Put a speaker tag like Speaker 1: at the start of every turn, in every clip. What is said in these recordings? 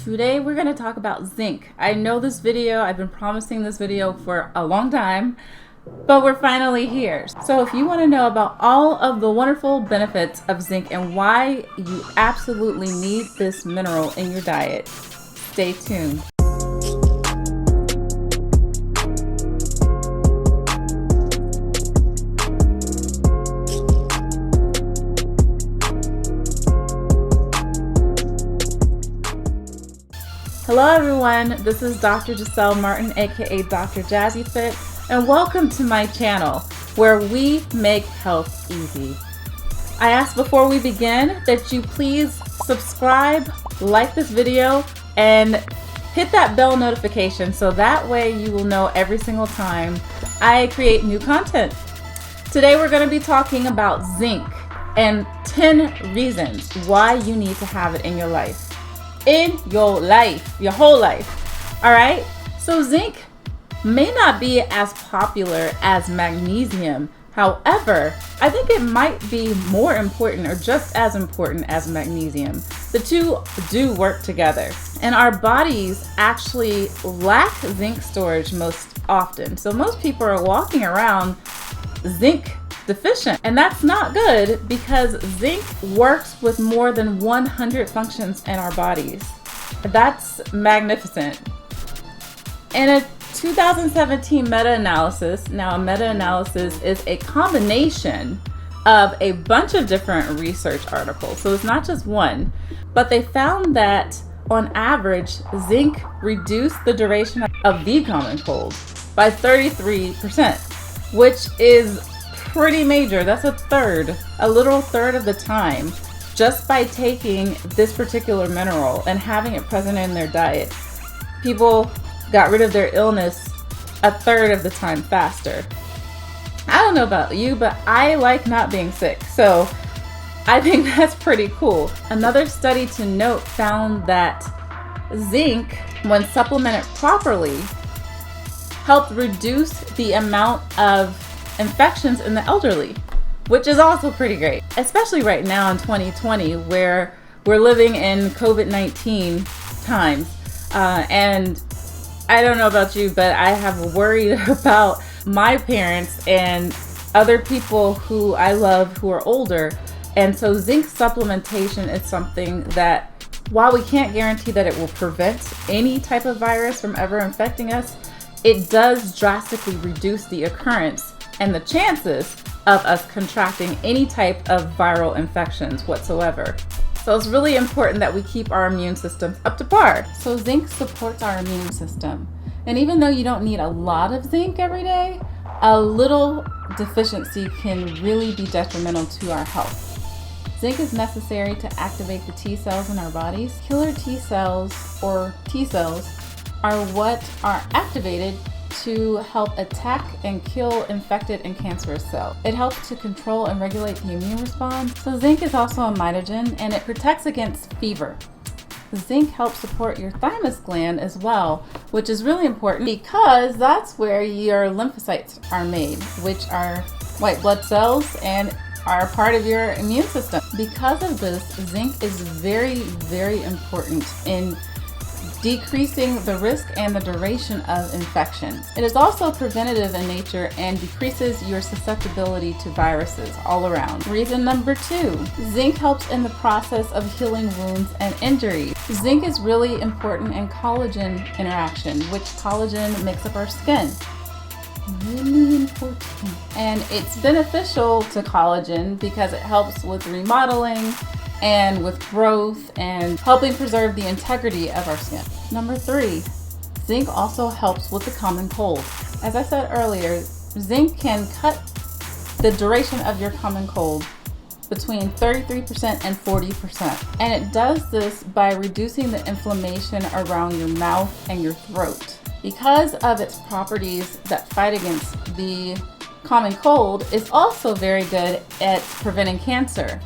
Speaker 1: Today we're going to talk about zinc. I know this video, I've been promising this video for a long time, but we're finally here. So if you want to know about all of the wonderful benefits of zinc and why you absolutely need this mineral in your diet, stay tuned. Hello everyone, this is Dr. Giselle Martin, aka Dr. Jazzy Fit, and welcome to my channel where we make health easy. I ask before we begin that you please subscribe, like this video, and hit that bell notification so that way you will know every single time I create new content. Today we're going to be talking about zinc and 10 reasons why you need to have it in your life. Your whole life. All right, so zinc may not be as popular as magnesium. However, I think it might be more important or just as important as magnesium. The two do work together, and our bodies actually lack zinc storage most often. So most people are walking around zinc deficient, and that's not good because zinc works with more than 100 functions in our bodies. That's magnificent. In a 2017 meta-analysis, now a meta-analysis is a combination of a bunch of different research articles, so it's not just one, but they found that on average zinc reduced the duration of the common cold by 33%, which is pretty major. That's a literal third of the time, just by taking this particular mineral and having it present in their diet. People got rid of their illness a third of the time faster. I don't know about you, but I like not being sick, so I think that's pretty cool. Another study to note found that zinc, when supplemented properly, helped reduce the amount of infections in the elderly, which is also pretty great, especially right now in 2020 where we're living in COVID-19 times. And I don't know about you, but I have worried about my parents and other people who I love who are older. And so zinc supplementation is something that, while we can't guarantee that it will prevent any type of virus from ever infecting us, it does drastically reduce the occurrence and the chances of us contracting any type of viral infections whatsoever. So it's really important that we keep our immune systems up to par. So zinc supports our immune system. And even though you don't need a lot of zinc every day, a little deficiency can really be detrimental to our health. Zinc is necessary to activate the T cells in our bodies. Killer T cells, or T cells, are what are activated to help attack and kill infected and cancerous cells. It helps to control and regulate the immune response. So zinc is also a mitogen, and it protects against fever. Zinc helps support your thymus gland as well, which is really important because that's where your lymphocytes are made, which are white blood cells and are part of your immune system. Because of this, zinc is very, very important in decreasing the risk and the duration of infections. It is also preventative in nature and decreases your susceptibility to viruses all around. Reason number 2, zinc helps in the process of healing wounds and injuries. Zinc is really important in collagen interaction, which collagen makes up our skin. Really important. And it's beneficial to collagen because it helps with remodeling and with growth and helping preserve the integrity of our skin. Number 3, zinc also helps with the common cold. As I said earlier, zinc can cut the duration of your common cold between 33% and 40%. And it does this by reducing the inflammation around your mouth and your throat. Because of its properties that fight against the common cold, it's also very good at preventing cancer.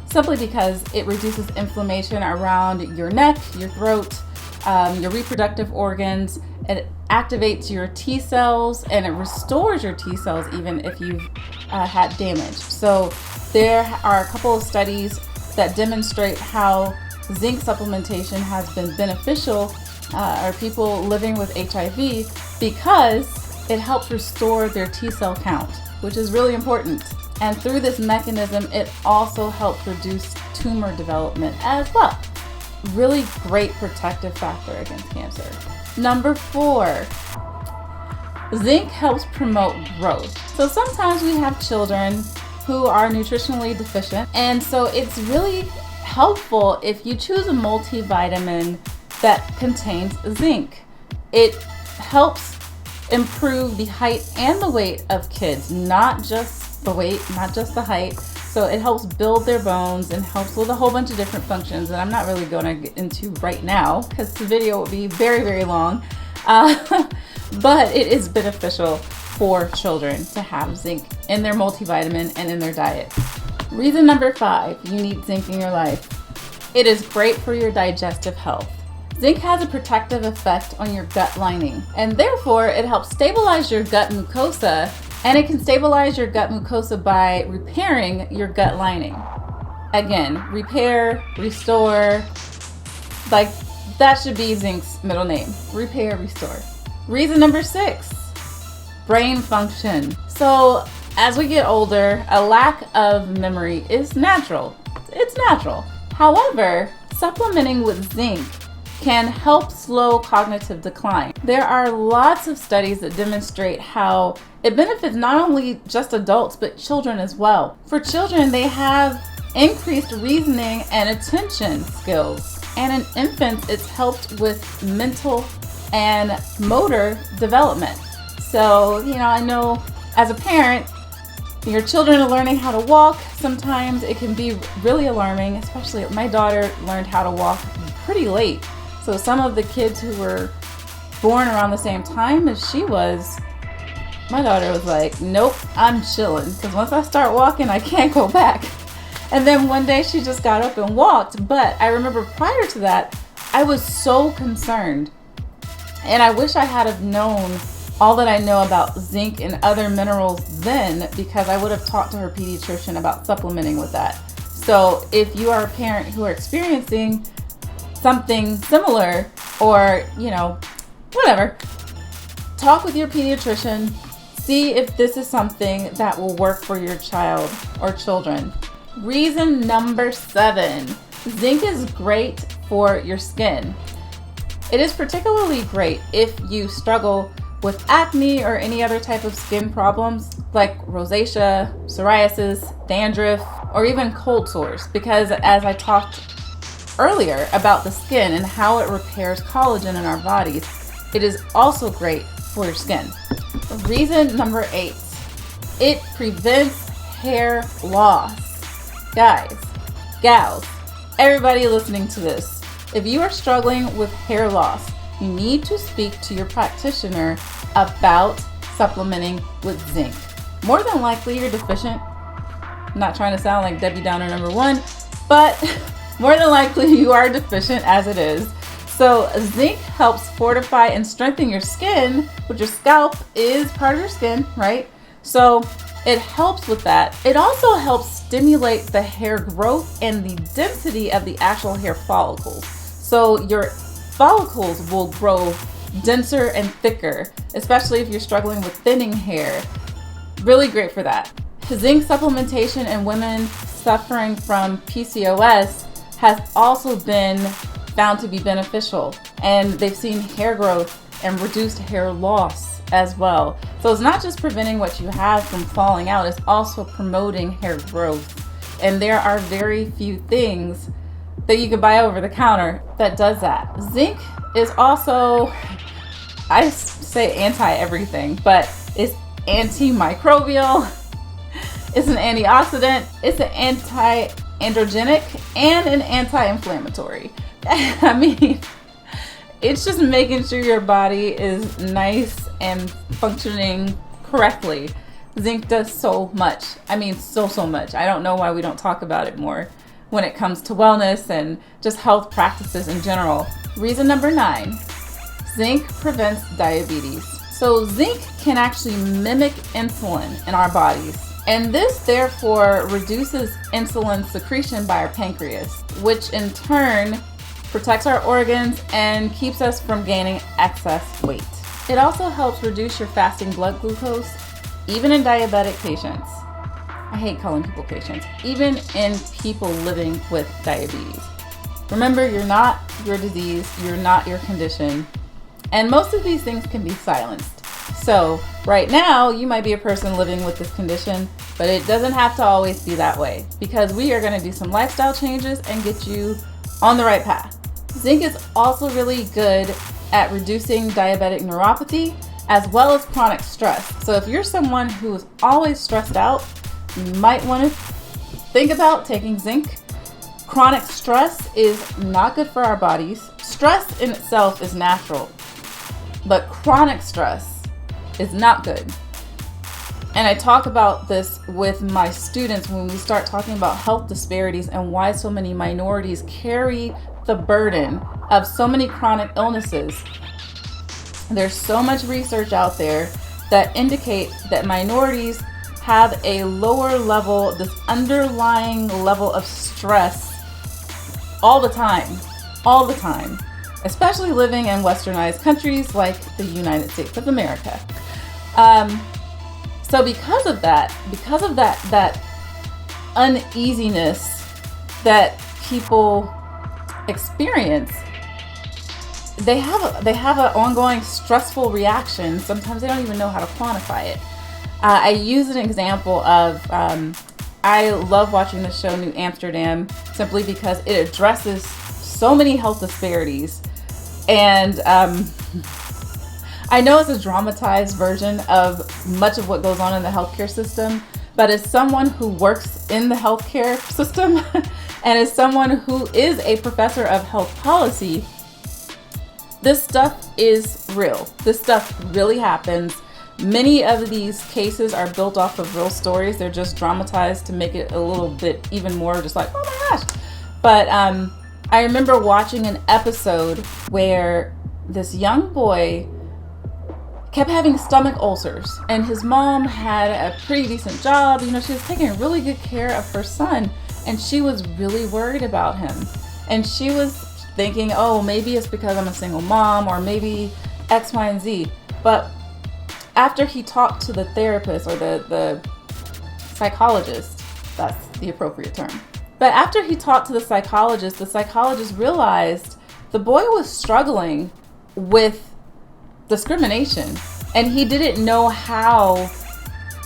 Speaker 1: Simply because it reduces inflammation around your neck, your throat, your reproductive organs. It activates your T cells and it restores your T cells even if you've had damage. So there are a couple of studies that demonstrate how zinc supplementation has been beneficial are people living with HIV because it helps restore their T cell count, which is really important. And through this mechanism, it also helps reduce tumor development as well. Really great protective factor against cancer. Number 4, zinc helps promote growth. So sometimes we have children who are nutritionally deficient, and so it's really helpful if you choose a multivitamin that contains zinc. It helps improve the height and the weight of kids, not just the weight, not just the height. So it helps build their bones and helps with a whole bunch of different functions that I'm not really going to get into right now because the video will be very, very long. But it is beneficial for children to have zinc in their multivitamin and in their diet. Reason number 5, you need zinc in your life. It is great for your digestive health. Zinc has a protective effect on your gut lining, and therefore it helps stabilize your gut mucosa, and it can stabilize your gut mucosa by repairing your gut lining. Again, repair, restore, like that should be zinc's middle name. Repair, restore. Reason number 6, brain function. So as we get older, a lack of memory is natural. It's natural. However, supplementing with zinc can help slow cognitive decline. There are lots of studies that demonstrate how it benefits not only just adults, but children as well. For children, they have increased reasoning and attention skills. And in infants, it's helped with mental and motor development. So, I know as a parent, your children are learning how to walk. Sometimes it can be really alarming, especially my daughter learned how to walk pretty late. So some of the kids who were born around the same time as she was, my daughter was like, nope, I'm chilling, because once I start walking, I can't go back. And then one day she just got up and walked. But I remember prior to that, I was so concerned. And I wish I had have known all that I know about zinc and other minerals then, because I would have talked to her pediatrician about supplementing with that. So if you are a parent who are experiencing something similar, or whatever, talk with your pediatrician, see if this is something that will work for your child or children. Reason number 7, zinc is great for your skin. It is particularly great if you struggle with acne or any other type of skin problems like rosacea, psoriasis, dandruff, or even cold sores, because as I talked earlier about the skin and how it repairs collagen in our bodies, it is also great for your skin. Reason number 8, it prevents hair loss. Guys, gals, everybody listening to this, if you are struggling with hair loss, you need to speak to your practitioner about supplementing with zinc. More than likely you're deficient. I'm not trying to sound like Debbie Downer number 1, but more than likely you are deficient as it is. So zinc helps fortify and strengthen your skin, which your scalp is part of your skin, right? So it helps with that. It also helps stimulate the hair growth and the density of the actual hair follicles. So your follicles will grow denser and thicker, especially if you're struggling with thinning hair. Really great for that. Zinc supplementation in women suffering from PCOS has also been found to be beneficial, and they've seen hair growth and reduced hair loss as well. So it's not just preventing what you have from falling out, it's also promoting hair growth. And there are very few things that you can buy over the counter that does that. Zinc is also, I say anti-everything, but it's antimicrobial, it's an antioxidant, it's an anti-androgenic, and an anti-inflammatory. I mean, it's just making sure your body is nice and functioning correctly. Zinc does so much. I mean, so much. I don't know why we don't talk about it more when it comes to wellness and just health practices in general. Reason number 9, zinc prevents diabetes. So zinc can actually mimic insulin in our bodies. And this therefore reduces insulin secretion by our pancreas, which in turn protects our organs and keeps us from gaining excess weight. It also helps reduce your fasting blood glucose, even in diabetic patients. I hate calling people patients, even in people living with diabetes. Remember, you're not your disease, you're not your condition, and most of these things can be silenced. So right now, you might be a person living with this condition, but it doesn't have to always be that way, because we are going to do some lifestyle changes and get you on the right path. Zinc is also really good at reducing diabetic neuropathy as well as chronic stress. So if you're someone who is always stressed out, you might want to think about taking zinc. Chronic stress is not good for our bodies. Stress in itself is natural, but chronic stress is not good. And I talk about this with my students when we start talking about health disparities and why so many minorities carry the burden of so many chronic illnesses. There's so much research out there that indicate that minorities have a lower level, this underlying level of stress all the time, especially living in westernized countries like the United States of America. So because of that uneasiness that people experience, they have an ongoing stressful reaction. Sometimes they don't even know how to quantify it. I use an example of, I love watching the show New Amsterdam simply because it addresses so many health disparities. And I know it's a dramatized version of much of what goes on in the healthcare system, but as someone who works in the healthcare system and as someone who is a professor of health policy, this stuff is real. This stuff really happens. Many of these cases are built off of real stories. They're just dramatized to make it a little bit even more just like, oh my gosh. But I remember watching an episode where this young boy kept having stomach ulcers, and his mom had a pretty decent job. You know, she was taking really good care of her son, and she was really worried about him. And she was thinking, oh, maybe it's because I'm a single mom, or maybe X, Y, and Z. But after he talked to the therapist or the psychologist, that's the appropriate term. But after he talked to the psychologist realized the boy was struggling with discrimination, and he didn't know how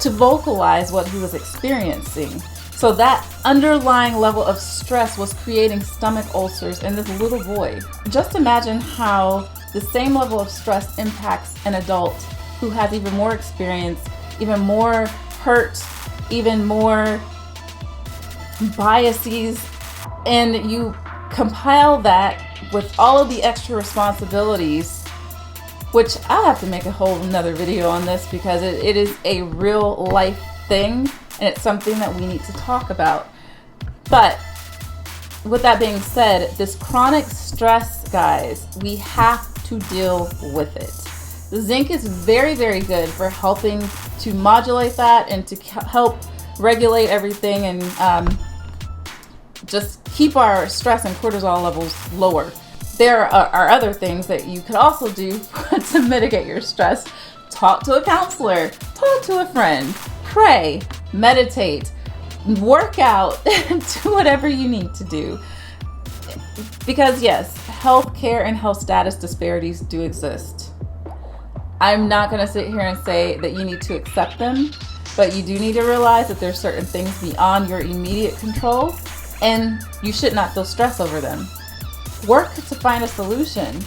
Speaker 1: to vocalize what he was experiencing. So that underlying level of stress was creating stomach ulcers in this little boy. Just imagine how the same level of stress impacts an adult who has even more experience, even more hurt, even more biases, and you compile that with all of the extra responsibilities, which I'll have to make a whole another video on this because it is a real life thing, and it's something that we need to talk about. But with that being said, this chronic stress, guys, we have to deal with it. Zinc is very, very good for helping to modulate that and to help regulate everything and just keep our stress and cortisol levels lower. There are other things that you could also do to mitigate your stress. Talk to a counselor, talk to a friend, pray, meditate, work out, do whatever you need to do. Because yes, health care and health status disparities do exist. I'm not going to sit here and say that you need to accept them, but you do need to realize that there's certain things beyond your immediate control, and you should not feel stress over them. Work to find a solution.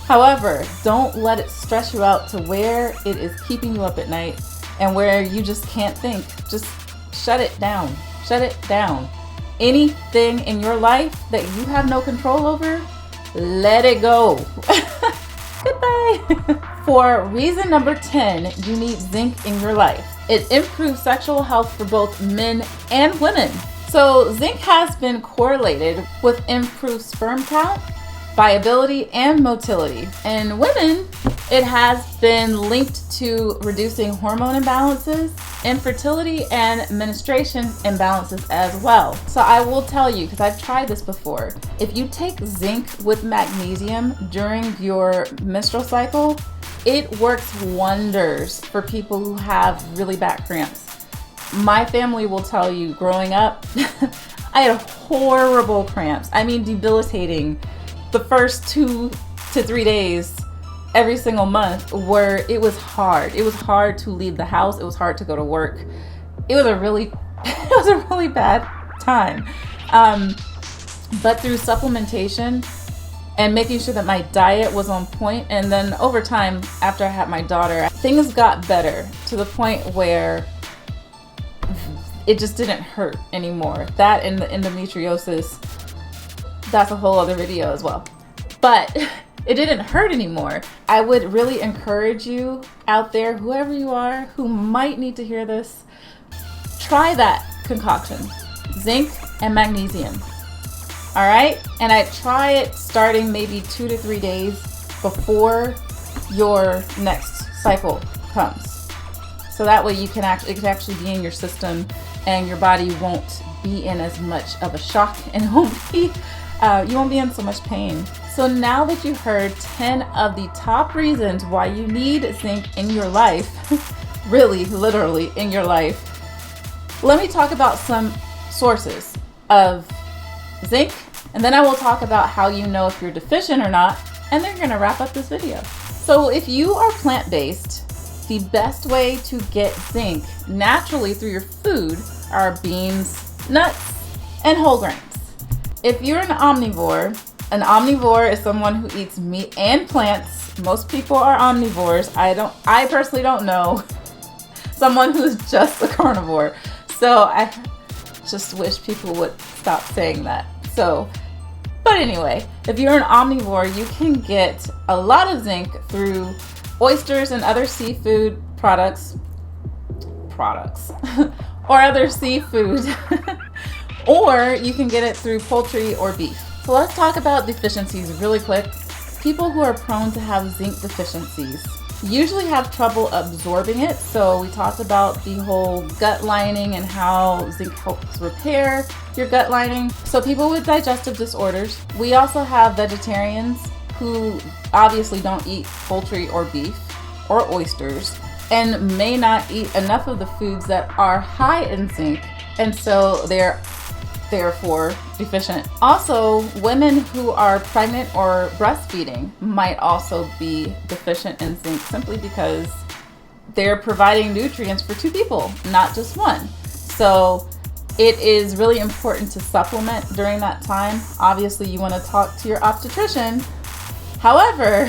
Speaker 1: However, don't let it stress you out to where it is keeping you up at night and where you just can't think. Just shut it down. Shut it down. Anything in your life that you have no control over, let it go. Goodbye. For reason number 10, you need zinc in your life. It improves sexual health for both men and women. So zinc has been correlated with improved sperm count, viability, and motility. In women, It has been linked to reducing hormone imbalances, infertility, and menstruation imbalances as well. So I will tell you, because I've tried this before, if you take zinc with magnesium during your menstrual cycle, it works wonders for people who have really bad cramps. My family will tell you, growing up, I had horrible cramps. I mean, debilitating. The first 2 to 3 days every single month, where it was hard. It was hard to leave the house. It was hard to go to work. It was a really bad time. But through supplementation and making sure that my diet was on point, and then over time, after I had my daughter, things got better to the point where it just didn't hurt anymore. That and the endometriosis, that's a whole other video as well. But it didn't hurt anymore. I would really encourage you out there, whoever you are, who might need to hear this, try that concoction, zinc and magnesium. All right? And I try it starting maybe 2 to 3 days before your next cycle comes. So that way it can actually be in your system and your body won't be in as much of a shock, and you won't be in so much pain. So now that you've heard 10 of the top reasons why you need zinc in your life, really, literally in your life, let me talk about some sources of zinc, and then I will talk about how you know if you're deficient or not, and then you're gonna wrap up this video. So if you are plant-based, the best way to get zinc naturally through your food are beans, nuts, and whole grains. If you're an omnivore is someone who eats meat and plants. Most people are omnivores. I personally don't know someone who's just a carnivore. So I just wish people would stop saying that. But anyway, if you're an omnivore, you can get a lot of zinc through oysters and other seafood products, or other seafood, or you can get it through poultry or beef. So let's talk about deficiencies really quick. People who are prone to have zinc deficiencies usually have trouble absorbing it. So we talked about the whole gut lining and how zinc helps repair your gut lining. So people with digestive disorders. We also have vegetarians who obviously don't eat poultry or beef or oysters and may not eat enough of the foods that are high in zinc, and so they're therefore deficient. Also, women who are pregnant or breastfeeding might also be deficient in zinc simply because they're providing nutrients for 2 people, not just one. So it is really important to supplement during that time. Obviously, you want to talk to your obstetrician. However,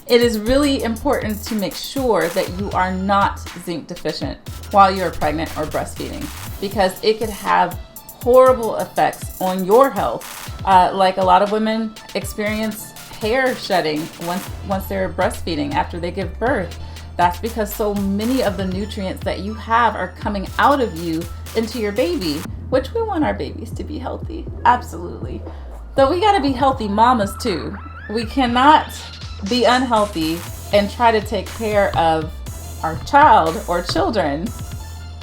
Speaker 1: it is really important to make sure that you are not zinc deficient while you're pregnant or breastfeeding, because it could have horrible effects on your health. Like a lot of women experience hair shedding once they're breastfeeding after they give birth. That's because so many of the nutrients that you have are coming out of you into your baby, which we want our babies to be healthy. Absolutely. Though we gotta be healthy mamas too. We cannot be unhealthy and try to take care of our child or children,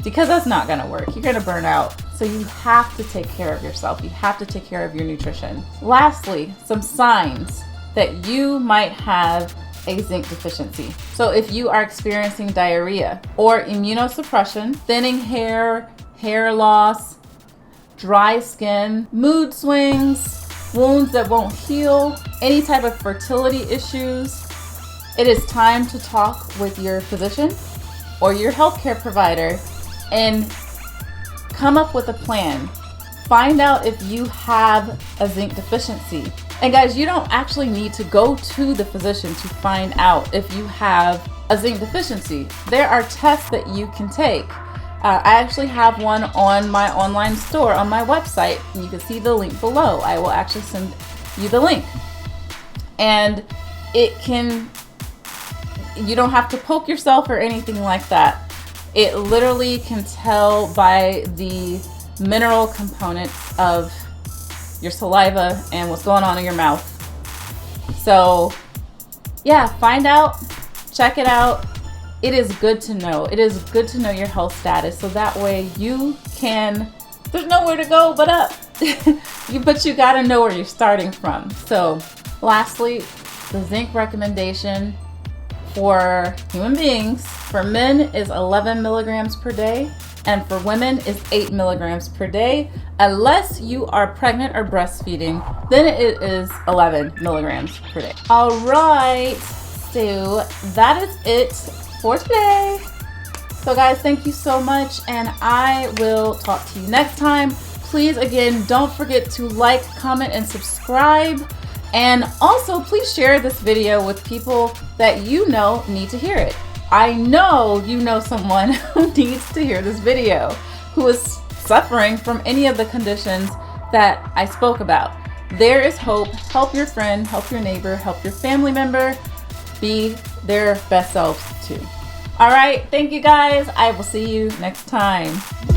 Speaker 1: because that's not gonna work. You're gonna burn out. So you have to take care of yourself. You have to take care of your nutrition. Lastly, some signs that you might have a zinc deficiency. So if you are experiencing diarrhea or immunosuppression, thinning hair, hair loss, dry skin, mood swings, wounds that won't heal, any type of fertility issues, it is time to talk with your physician or your healthcare provider and come up with a plan. Find out if you have a zinc deficiency. And guys, you don't actually need to go to the physician to find out if you have a zinc deficiency. There are tests that you can take. I actually have one on my online store on my website. You can see the link below. I will actually send you the link. And you don't have to poke yourself or anything like that. It literally can tell by the mineral components of your saliva and what's going on in your mouth. So yeah, find out check it out. It is good to know. It is good to know your health status, so that way you can, there's nowhere to go but up. But you gotta know where you're starting from. So lastly, the zinc recommendation for human beings, for men is 11 milligrams per day, and for women is 8 milligrams per day. Unless you are pregnant or breastfeeding, then it is 11 milligrams per day. All right, so that is it for today. So guys, thank you so much, and I will talk to you next time. Please, again, don't forget to like, comment, and subscribe. And also, please share this video with people that you know need to hear it. I know you know someone who needs to hear this video, who is suffering from any of the conditions that I spoke about. There is hope. Help your friend, help your neighbor, help your family member be their best selves too. All right, thank you guys. I will see you next time. Bye.